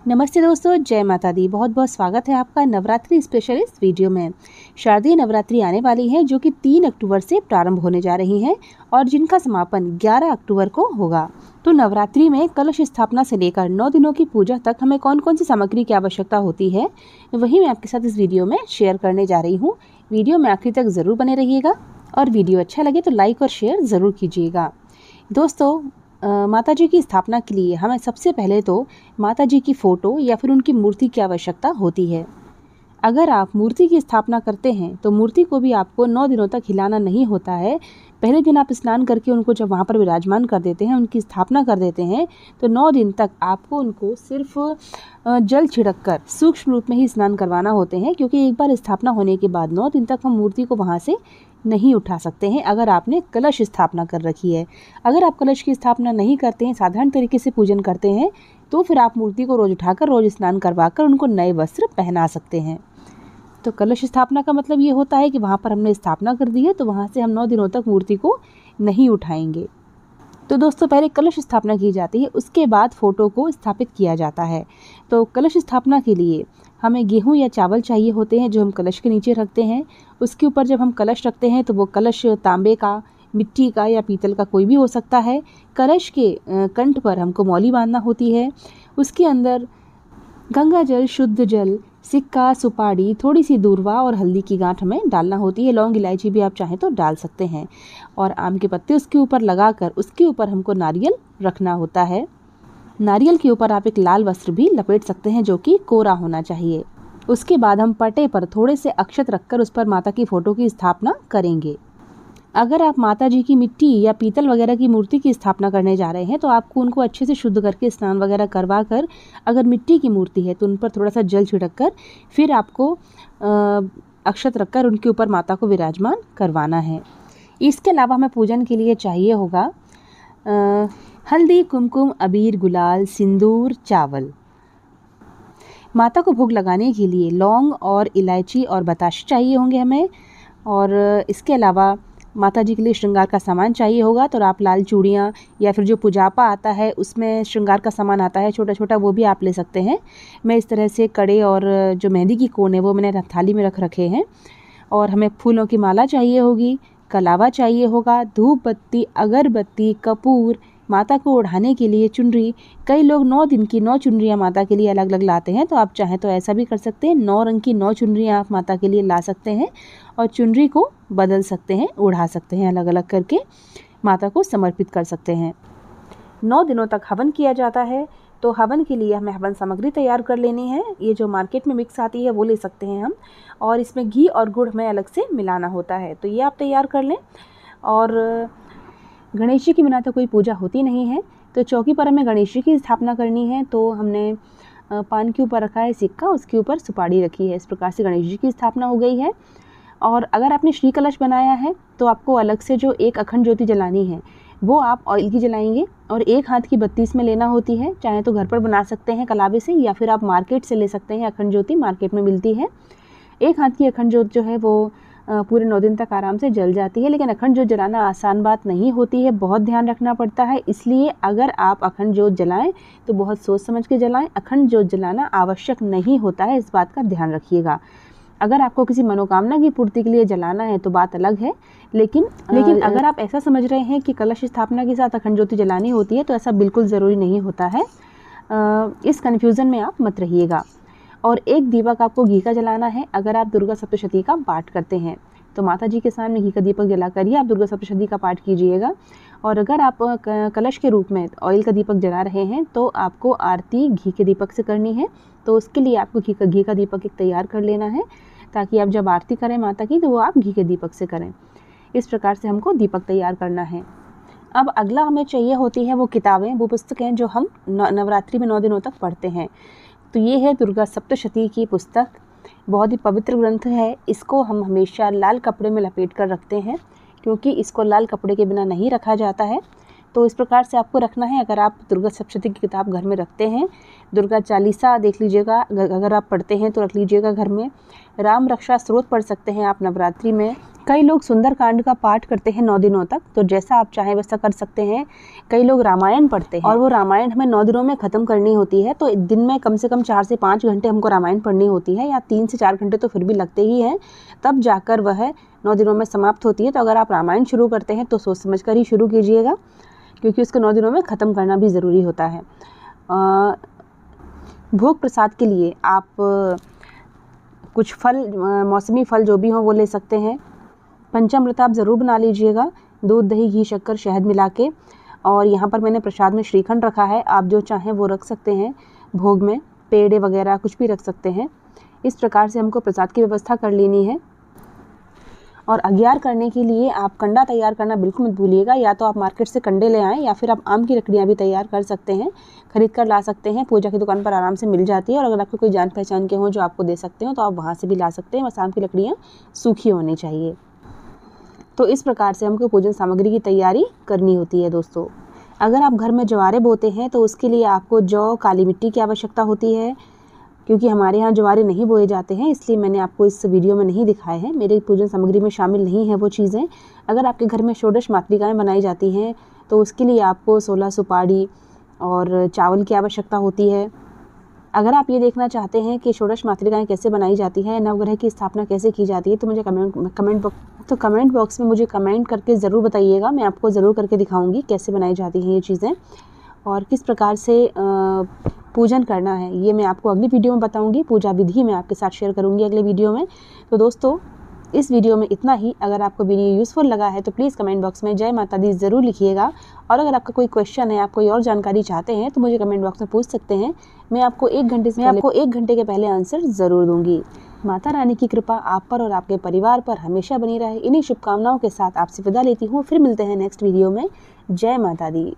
नमस्ते दोस्तों, जय माता दी। बहुत बहुत स्वागत है आपका नवरात्रि स्पेशल इस वीडियो में। शारदीय नवरात्रि आने वाली है जो कि 3 अक्टूबर से प्रारंभ होने जा रही हैं और जिनका समापन 11 अक्टूबर को होगा। तो नवरात्रि में कलश स्थापना से लेकर 9 दिनों की पूजा तक हमें कौन कौन सी सामग्री की आवश्यकता होती है, वही मैं आपके साथ इस वीडियो में शेयर करने जा रही हूँ। वीडियो में आखिर तक ज़रूर बने रहिएगा और वीडियो अच्छा लगे तो लाइक और शेयर ज़रूर कीजिएगा। दोस्तों, माता जी की स्थापना के लिए हमें सबसे पहले तो माता जी की फ़ोटो या फिर उनकी मूर्ति की आवश्यकता होती है। अगर आप मूर्ति की स्थापना करते हैं तो मूर्ति को भी आपको 9 दिनों तक हिलाना नहीं होता है। पहले दिन आप स्नान करके उनको जब वहाँ पर विराजमान कर देते हैं, उनकी स्थापना कर देते हैं, तो 9 दिन तक आपको उनको सिर्फ जल छिड़क कर सूक्ष्म रूप में ही स्नान करवाना होते हैं, क्योंकि एक बार स्थापना होने के बाद 9 दिन तक हम मूर्ति को वहाँ से नहीं उठा सकते हैं अगर आपने कलश स्थापना कर रखी है। अगर आप कलश की स्थापना नहीं करते हैं, साधारण तरीके से पूजन करते हैं, तो फिर आप मूर्ति को रोज़ उठाकर रोज़ स्नान करवाकर उनको नए वस्त्र पहना सकते हैं। तो कलश स्थापना का मतलब ये होता है कि वहाँ पर हमने स्थापना कर दी है तो वहाँ से हम 9 दिनों तक मूर्ति को नहीं उठाएंगे। तो दोस्तों, पहले कलश स्थापना की जाती है, उसके बाद फ़ोटो को स्थापित किया जाता है। तो कलश स्थापना के लिए हमें गेहूं या चावल चाहिए होते हैं जो हम कलश के नीचे रखते हैं। उसके ऊपर जब हम कलश रखते हैं तो वो कलश तांबे का, मिट्टी का या पीतल का कोई भी हो सकता है। कलश के कंठ पर हमको मौली बांधना होती है। उसके अंदर गंगा जल, शुद्ध जल, सिक्का, सुपारी, थोड़ी सी दूर्वा और हल्दी की गांठ हमें डालना होती है। लौंग इलायची भी आप चाहें तो डाल सकते हैं और आम के पत्ते उसके ऊपर लगाकर उसके ऊपर हमको नारियल रखना होता है। नारियल के ऊपर आप एक लाल वस्त्र भी लपेट सकते हैं जो कि कोरा होना चाहिए। उसके बाद हम पटे पर थोड़े से अक्षत रखकर उस पर माता की फ़ोटो की स्थापना करेंगे। अगर आप माता जी की मिट्टी या पीतल वगैरह की मूर्ति की स्थापना करने जा रहे हैं तो आपको उनको अच्छे से शुद्ध करके स्नान वगैरह करवा कर, अगर मिट्टी की मूर्ति है तो उन पर थोड़ा सा जल छिड़क कर फिर आपको अक्षत रखकर उनके ऊपर माता को विराजमान करवाना है। इसके अलावा हमें पूजन के लिए चाहिए होगा हल्दी, कुमकुम, अबीर, गुलाल, सिंदूर, चावल। माता को भोग लगाने के लिए लौंग और इलायची और बताशे चाहिए होंगे हमें। और इसके अलावा माता जी के लिए श्रृंगार का सामान चाहिए होगा। तो आप लाल चूड़ियाँ या फिर जो पुजापा आता है उसमें श्रृंगार का सामान आता है छोटा छोटा, वो भी आप ले सकते हैं। मैं इस तरह से कड़े और जो मेहंदी की कोन है वो मैंने थाली में रख रखे हैं। और हमें फूलों की माला चाहिए होगी, कलावा चाहिए होगा, धूप बत्ती, अगरबत्ती, कपूर, माता को ओढ़ाने के लिए चुनरी। कई लोग 9 दिन की 9 चुनरियाँ माता के लिए अलग अलग लाते हैं, तो आप चाहें तो ऐसा भी कर सकते हैं। 9 रंग की 9 चुनरियाँ आप माता के लिए ला सकते हैं और चुनरी को बदल सकते हैं, ओढ़ा सकते हैं, अलग अलग करके माता को समर्पित कर सकते हैं। 9 दिनों तक हवन किया जाता है। तो हवन के लिए हमें हवन सामग्री तैयार कर लेनी है। ये जो मार्केट में मिक्स आती है वो ले सकते हैं हम, और इसमें घी और गुड़ हमें अलग से मिलाना होता है, तो ये आप तैयार कर लें। और गणेश जी के बिना तो कोई पूजा होती नहीं है। तो चौकी पर हमें गणेश जी की स्थापना करनी है। तो हमने पान के ऊपर रखा है सिक्का, उसके ऊपर सुपारी रखी है। इस प्रकार से गणेश जी की स्थापना हो गई है। और अगर आपने श्री कलश बनाया है तो आपको अलग से जो एक अखंड ज्योति जलानी है वो आप ऑयल की जलाएंगे और एक हाथ की बत्ती इसमें लेना होती है। चाहे तो घर पर बना सकते हैं कलावे से, या फिर आप मार्केट से ले सकते हैं। अखंड ज्योति मार्केट में मिलती है। एक हाथ की अखंड ज्योत जो है वो पूरे 9 दिन तक आराम से जल जाती है। लेकिन अखंड ज्योत जलाना आसान बात नहीं होती है, बहुत ध्यान रखना पड़ता है। इसलिए अगर आप अखंड ज्योत जलाएं तो बहुत सोच समझ के जलाएं। अखंड ज्योत जलाना आवश्यक नहीं होता है, इस बात का ध्यान रखिएगा। अगर आपको किसी मनोकामना की पूर्ति के लिए जलाना है तो बात अलग है। लेकिन अगर आप ऐसा समझ रहे हैं कि कलश स्थापना के साथ अखंड ज्योति जलानी होती है तो ऐसा बिल्कुल ज़रूरी नहीं होता है। इस कन्फ्यूज़न में आप मत रहिएगा। और एक दीपक आपको घी का जलाना है। अगर आप दुर्गा सप्तशती का पाठ करते हैं तो माता जी के सामने घी का दीपक जलाकर ही आप दुर्गा सप्तशती का पाठ कीजिएगा। और अगर आप कलश के रूप में ऑयल का दीपक जला रहे हैं तो आपको आरती घी के दीपक से करनी है। तो उसके लिए आपको घी का दीपक एक तैयार कर लेना है, ताकि आप जब आरती करें माता की तो वो आप घी के दीपक से करें। इस प्रकार से हमको दीपक तैयार करना है। अब अगला हमें चाहिए होती है वो किताबें, वो पुस्तकें जो हम नवरात्रि में 9 दिनों तक पढ़ते हैं। तो ये है दुर्गा सप्तशती की पुस्तक। बहुत ही पवित्र ग्रंथ है। इसको हम हमेशा लाल कपड़े में लपेट कर रखते हैं, क्योंकि इसको लाल कपड़े के बिना नहीं रखा जाता है। तो इस प्रकार से आपको रखना है। अगर आप दुर्गा सप्तशती की किताब घर में रखते हैं, दुर्गा चालीसा देख लीजिएगा, अगर आप पढ़ते हैं तो रख लीजिएगा घर में। राम रक्षा स्त्रोत पढ़ सकते हैं आप नवरात्रि में। कई लोग सुंदरकांड का पाठ करते हैं 9 दिनों तक, तो जैसा आप चाहें वैसा कर सकते हैं। कई लोग रामायण पढ़ते हैं और वो रामायण हमें 9 दिनों में ख़त्म करनी होती है, तो दिन में कम से कम 4 से 5 घंटे हमको रामायण पढ़नी होती है, या 3 से 4 घंटे तो फिर भी लगते ही हैं, तब जाकर वह 9 दिनों में समाप्त होती है। तो अगर आप रामायण शुरू करते हैं तो सोच समझ कर ही शुरू कीजिएगा, क्योंकि उसको 9 दिनों में ख़त्म करना भी ज़रूरी होता है। भोग प्रसाद के लिए आप कुछ फल, मौसमी फल जो भी हों वो ले सकते हैं। पंचामृत आप ज़रूर बना लीजिएगा, दूध, दही, घी, शक्कर, शहद मिला के। और यहाँ पर मैंने प्रसाद में श्रीखंड रखा है, आप जो चाहें वो रख सकते हैं। भोग में पेड़े वगैरह कुछ भी रख सकते हैं। इस प्रकार से हमको प्रसाद की व्यवस्था कर लेनी है। और अग्यार करने के लिए आप कंडा तैयार करना बिल्कुल मत भूलिएगा। या तो आप मार्केट से कंडे ले आएँ, या फिर आप आम की लकड़ियाँ भी तैयार कर सकते हैं, खरीद कर ला सकते हैं। पूजा की दुकान पर आराम से मिल जाती है। और अगर आपको कोई जान पहचान के हों जो आपको दे सकते हो तो आप वहाँ से भी ला सकते हैं। बस आम की लकड़ियाँ सूखी होनी चाहिए। तो इस प्रकार से हमको पूजन सामग्री की तैयारी करनी होती है दोस्तों। अगर आप घर में ज्वारे बोते हैं तो उसके लिए आपको जौ, काली मिट्टी की आवश्यकता होती है। क्योंकि हमारे यहाँ ज्वारे नहीं बोए जाते हैं, इसलिए मैंने आपको इस वीडियो में नहीं दिखाए हैं। मेरे पूजन सामग्री में शामिल नहीं है वो चीज़ें। अगर आपके घर में षोडश मातृकाएँ बनाई जाती हैं तो उसके लिए आपको 16 सुपारी और चावल की आवश्यकता होती है। अगर आप ये देखना चाहते हैं कि षोडश मातृकाएँ कैसे बनाई जाती हैं, नवग्रह की स्थापना कैसे की जाती है, तो मुझे कमेंट बॉक्स में मुझे कमेंट करके ज़रूर बताइएगा। मैं आपको ज़रूर करके दिखाऊंगी कैसे बनाई जाती हैं ये चीज़ें, और किस प्रकार से पूजन करना है ये मैं आपको अगली वीडियो में बताऊंगी। पूजा विधि मैं आपके साथ शेयर करूंगी अगले वीडियो में। तो दोस्तों, इस वीडियो में इतना ही। अगर आपको वीडियो यूज़फुल लगा है तो प्लीज़ कमेंट बॉक्स में जय माता दी ज़रूर लिखिएगा। और अगर आपका कोई क्वेश्चन है, आप कोई और जानकारी चाहते हैं तो मुझे कमेंट बॉक्स में पूछ सकते हैं। मैं आपको 1 घंटे के पहले आंसर ज़रूर दूँगी। माता रानी की कृपा आप पर और आपके परिवार पर हमेशा बनी रहे। इन्हीं शुभकामनाओं के साथ आपसे विदा लेती हूँ। फिर मिलते हैं नेक्स्ट वीडियो में। जय माता दी।